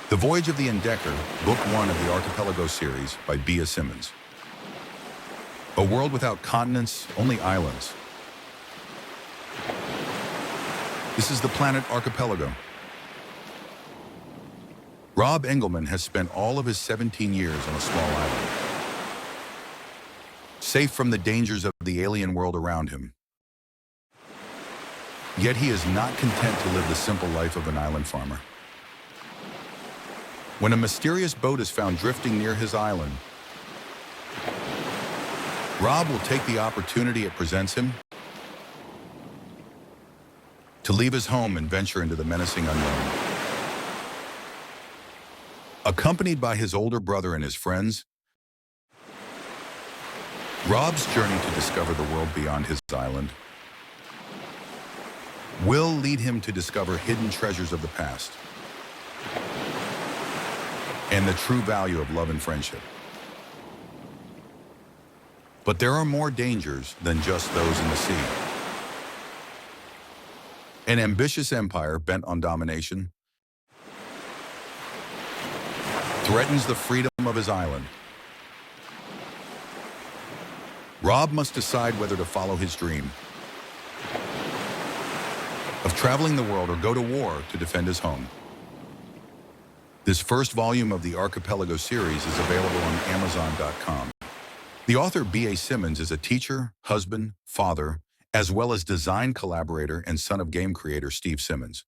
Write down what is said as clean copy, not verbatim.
The Voyage of the Entdecker, Book 1 of the Archipelago series by B. Simmons. A world without continents, only islands. This is the Planet Archipelago. Rob Engleman has spent all of his 17 years on a small island, safe from the dangers of the alien world around him. Yet he is not content to live the simple life of an island farmer. When a mysterious boat is found drifting near his island, Rob will take the opportunity it presents him to leave his home and venture into the menacing unknown. Accompanied by his older brother and his friends, Rob's journey to discover the world beyond his island will lead him to discover hidden treasures of the past and the true value of love and friendship. But there are more dangers than just those in the sea. An ambitious empire bent on domination threatens the freedom of his island. Rob must decide whether to follow his dream of traveling the world or go to war to defend his home. This first volume of the Archipelago series is available on Amazon.com. The author B. Simmons is a teacher, husband, father, as well as design collaborator and son of game creator Steve Simmons.